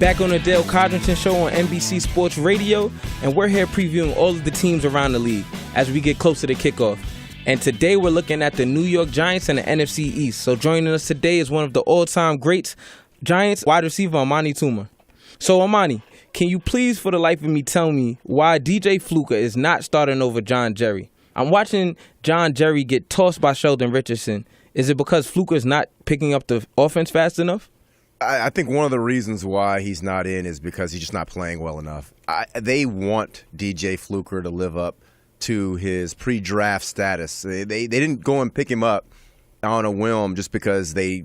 Back on the Dale Codrington Show on NBC Sports Radio, and we're here previewing all of the teams around the league as we get closer to kickoff. And today we're looking at the New York Giants and the NFC East. So joining us today is one of the all-time greats, Giants wide receiver Amani Toomer. So Amani, can you please for the life of me tell me why DJ Fluker is not starting over John Jerry? I'm watching John Jerry get tossed by Sheldon Richardson. Is it because Fluker is not picking up the offense fast enough? I think one of the reasons why he's not in is because he's just not playing well enough. They want DJ Fluker to live up to his pre-draft status. They didn't go and pick him up on a whim just because they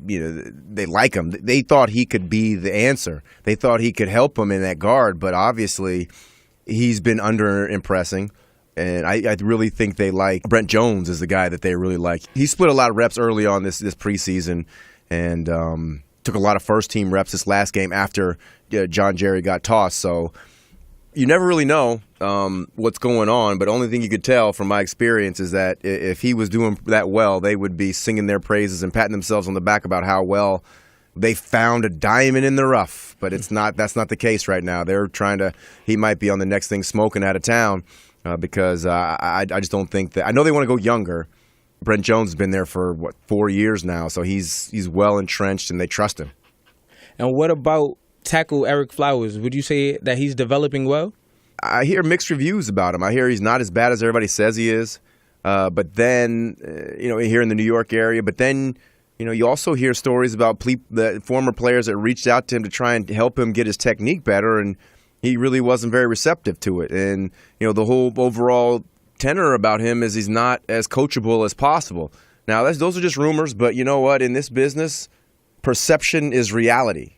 like him. They thought he could be the answer. They thought he could help them in that guard, but obviously he's been under-impressing. And I really think they like Brent Jones is the guy that they really like. He split a lot of reps early on this preseason and took a lot of first-team reps this last game after John Jerry got tossed. So you never really know what's going on, but the only thing you could tell from my experience is that if he was doing that well, they would be singing their praises and patting themselves on the back about how well they found a diamond in the rough. But that's not the case right now. They're trying to – he might be on the next thing smoking out of town because I just don't think that – I know they want to go younger. Brent Jones has been there for, 4 years now, so he's well entrenched and they trust him. And what about tackle Eric Flowers? Would you say that he's developing well? I hear mixed reviews about him. I hear he's not as bad as everybody says he is. But then, here in the New York area, but then, you also hear stories about the former players that reached out to him to try and help him get his technique better, and he really wasn't very receptive to it. And, the whole overall tenor about him is he's not as coachable as possible. Now, those are just rumors, but you know what? In this business, perception is reality.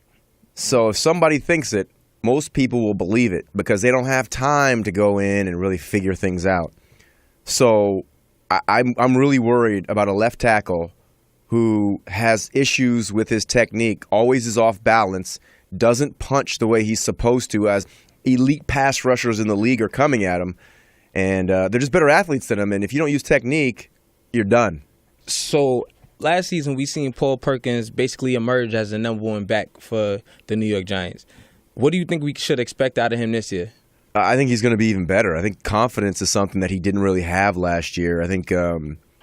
So if somebody thinks it, most people will believe it because they don't have time to go in and really figure things out. So I'm really worried about a left tackle who has issues with his technique, always is off balance, doesn't punch the way he's supposed to as elite pass rushers in the league are coming at him. And they're just better athletes than him. And if you don't use technique, you're done. So last season, we seen Paul Perkins basically emerge as the number one back for the New York Giants. What do you think we should expect out of him this year? I think he's going to be even better. I think confidence is something that he didn't really have last year. I think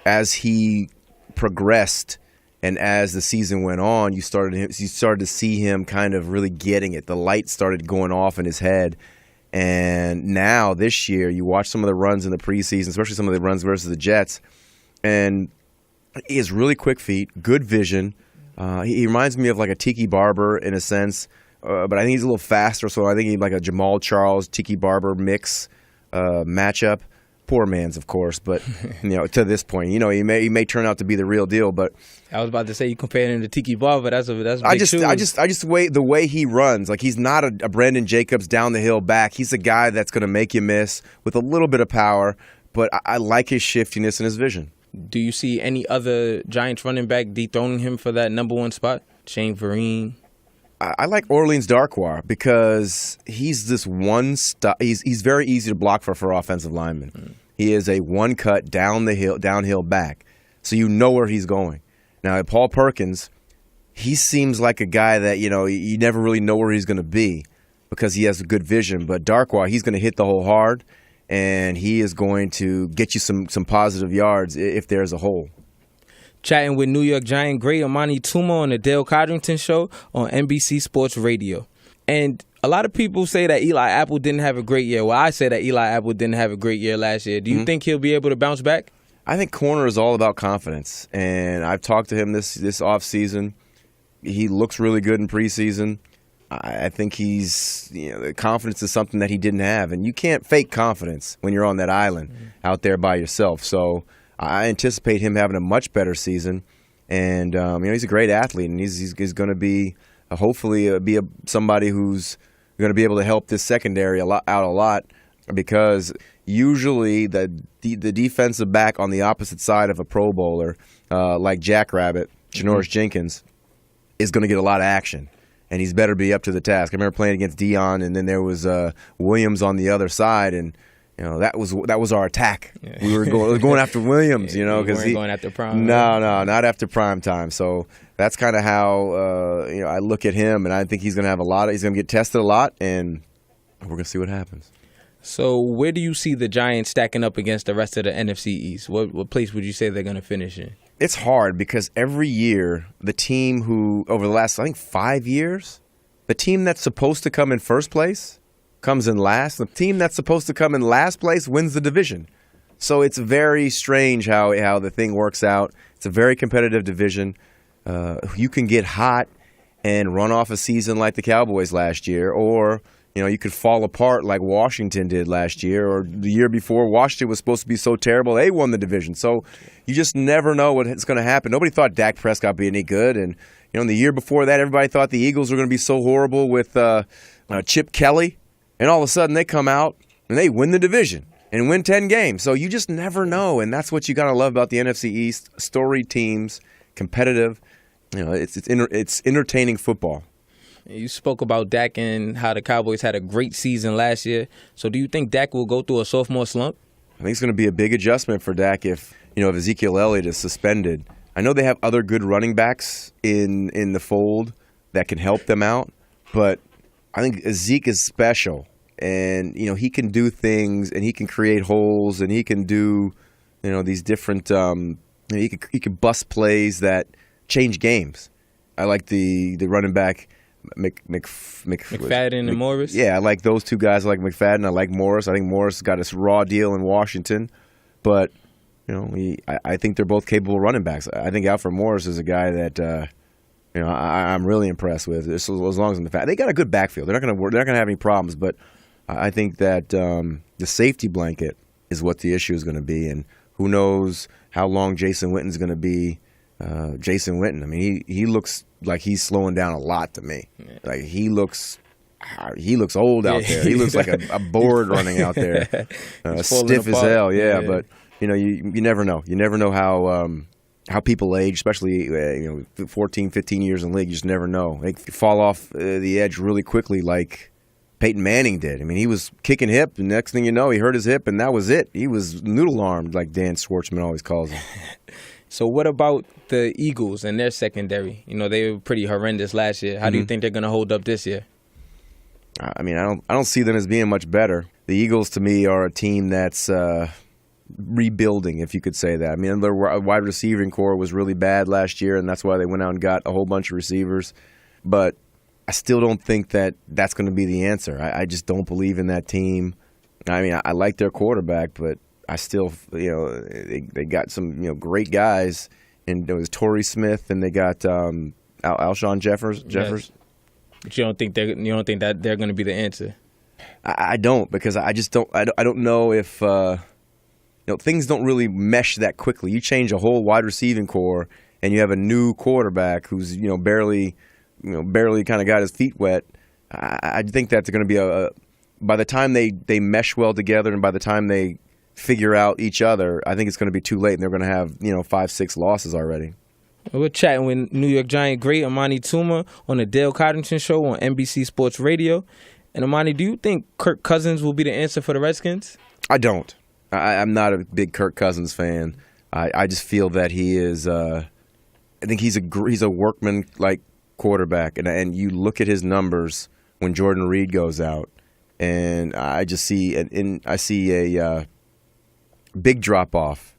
as he progressed and as the season went on, you started to see him kind of really getting it. The light started going off in his head. And now this year, you watch some of the runs in the preseason, especially some of the runs versus the Jets, and he has really quick feet, good vision. He reminds me of like a Tiki Barber in a sense, but I think he's a little faster. So I think he's like a Jamal Charles, Tiki Barber mix matchup. Poor man's, of course, but to this point, he may turn out to be the real deal. But I was about to say you compared him to Tiki Barber. That's big I just the way he runs, like he's not a Brandon Jacobs down the hill back. He's a guy that's going to make you miss with a little bit of power. But I like his shiftiness and his vision. Do you see any other Giants running back dethroning him for that number one spot? Shane Vereen? I like Orleans Darkwa because he's this one stop. He's very easy to block for offensive linemen. He is a one cut downhill back, so you know where he's going. Now Paul Perkins, he seems like a guy that you never really know where he's going to be because he has a good vision. But Darkwa, he's going to hit the hole hard, and he is going to get you some positive yards if there's a hole. Chatting with New York Giant great Amani Toomer on the Dale Codrington Show on NBC Sports Radio. And a lot of people say that Eli Apple didn't have a great year. Well, I say that Eli Apple didn't have a great year last year. Do you think he'll be able to bounce back? I think corner is all about confidence. And I've talked to him this offseason. He looks really good in preseason. I think the confidence is something that he didn't have. And you can't fake confidence when you're on that island out there by yourself. So I anticipate him having a much better season, and he's a great athlete, and he's going to be hopefully somebody who's going to be able to help this secondary out a lot because usually the defensive back on the opposite side of a Pro Bowler like Jackrabbit, Janoris Jenkins, is going to get a lot of action, and he's better be up to the task. I remember playing against Dion, and then there was Williams on the other side, and that was our attack. Yeah. We were going after Williams, because he going after prime. No, not after prime time. So that's kind of how I look at him, and I think he's going to have he's going to get tested a lot, and we're going to see what happens. So where do you see the Giants stacking up against the rest of the NFC East? What place would you say they're going to finish in? It's hard because every year the team who over the last 5 years, the team that's supposed to come in first place comes in last. The team that's supposed to come in last place wins the division. So it's very strange how the thing works out. It's a very competitive division. You can get hot and run off a season like the Cowboys last year, or you could fall apart like Washington did last year, or the year before. Washington was supposed to be so terrible, they won the division. So you just never know what's going to happen. Nobody thought Dak Prescott would be any good, and the year before that, everybody thought the Eagles were going to be so horrible with Chip Kelly. And all of a sudden, they come out and they win the division and win 10 games. So you just never know, and that's what you got to love about the NFC East. Storied teams, competitive. It's entertaining football. You spoke about Dak and how the Cowboys had a great season last year. So do you think Dak will go through a sophomore slump? I think it's going to be a big adjustment for Dak if Ezekiel Elliott is suspended. I know they have other good running backs in the fold that can help them out, but I think Zeke is special, and he can do things, and he can create holes, and he can do these different. He can bust plays that change games. I like the running back McFadden and Morris. Yeah, I like those two guys. I like McFadden. I like Morris. I think Morris got a raw deal in Washington, but I think they're both capable running backs. I think Alfred Morris is a guy that. I'm really impressed with as long as they got a good backfield. They're not going to have any problems. But I think that the safety blanket is what the issue is going to be, and who knows how long Jason Witten's going to be. Jason Witten. I mean, he looks like he's slowing down a lot to me. Yeah. Like he looks old out there. He looks like a board running out there, stiff as hell. Yeah, but you never know. You never know how people age, especially 14, 15 years in the league. You just never know. They fall off the edge really quickly like Peyton Manning did. I mean, he was kicking hip, and next thing you know, he hurt his hip, and that was it. He was noodle-armed, like Dan Schwartzman always calls him. So what about the Eagles and their secondary? They were pretty horrendous last year. How do you think they're going to hold up this year? I mean, I don't see them as being much better. The Eagles, to me, are a team that's rebuilding, if you could say that. I mean, their wide receiving core was really bad last year, and that's why they went out and got a whole bunch of receivers. But I still don't think that's going to be the answer. I just don't believe in that team. I mean, I like their quarterback, but I still, they got some, great guys. And there was Torrey Smith, and they got Alshon Jeffers. Yes. But you don't think that they're going to be the answer? I don't, because I just don't. I don't know if things don't really mesh that quickly. You change a whole wide receiving core, and you have a new quarterback who's barely kind of got his feet wet. I think that's going to be by the time they mesh well together, and by the time they figure out each other, I think it's going to be too late, and they're going to have 5-6 losses already. We're chatting with New York Giant great Amani Toomer on the Dale Codrington Show on NBC Sports Radio. And Amani, do you think Kirk Cousins will be the answer for the Redskins? I don't. I'm not a big Kirk Cousins fan. I just feel that he is. I think he's a workman-like quarterback, and you look at his numbers when Jordan Reed goes out, and I just see a big drop off.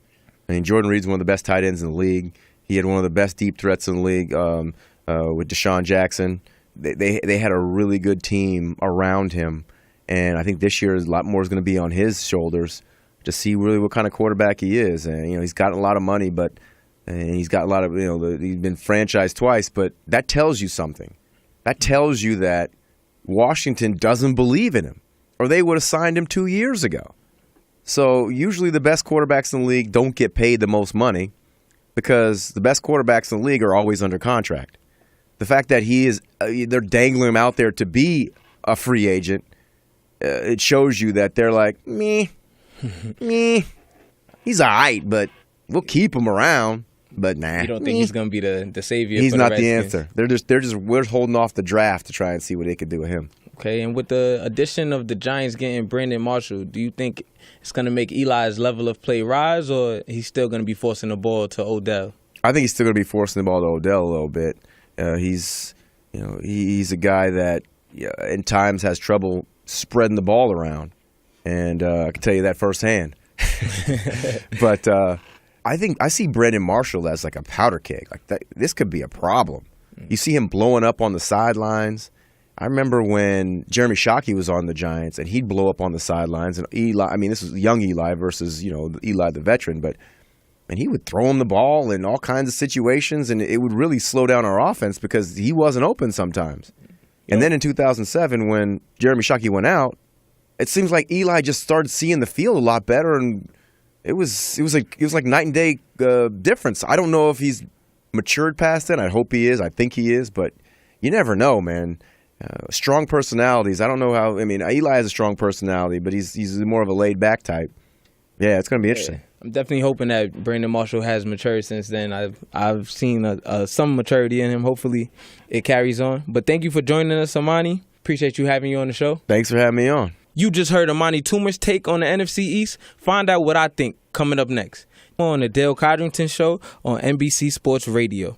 I mean, Jordan Reed's one of the best tight ends in the league. He had one of the best deep threats in the league with Deshaun Jackson. They had a really good team around him, and I think this year a lot more is going to be on his shoulders to see really what kind of quarterback he is. And he's got a lot of money, and he's got a lot of he's been franchised twice, but that tells you something. That tells you that Washington doesn't believe in him, or they would have signed him 2 years ago. So usually the best quarterbacks in the league don't get paid the most money because the best quarterbacks in the league are always under contract. The fact that they're dangling him out there to be a free agent, it shows you that they're like, me, he's all right, but we'll keep him around. But nah, You don't think he's going to be the savior? He's for not the the Redskins? answer. We're holding off the draft to try and see what they could do with him. Okay, and with the addition of the Giants getting Brandon Marshall, do you think it's going to make Eli's level of play rise, or he's still going to be forcing the ball to Odell? I think he's still going to be forcing the ball to Odell a little bit. He's a guy that in times has trouble spreading the ball around, and I can tell you that firsthand. But I think I see Brandon Marshall as like a powder keg. Like this could be a problem. You see him blowing up on the sidelines. I remember when Jeremy Shockey was on the Giants, and he'd blow up on the sidelines. And Eli, I mean, this was young Eli versus Eli the veteran, and he would throw him the ball in all kinds of situations, and it would really slow down our offense because he wasn't open sometimes. And then in 2007, when Jeremy Shockey went out, it seems like Eli just started seeing the field a lot better, and it was like night and day difference. I don't know if he's matured past it. I hope he is. I think he is, but you never know, man. Strong personalities. I don't know how. I mean, Eli has a strong personality, but he's more of a laid back type. Yeah, it's going to be interesting. I'm definitely hoping that Brandon Marshall has matured since then. I've seen some maturity in him. Hopefully, it carries on. But thank you for joining us, Amani. Appreciate you having you on the show. Thanks for having me on. You just heard Amani Toomer's take on the NFC East. Find out what I think coming up next on the Dale Codrington Show on NBC Sports Radio.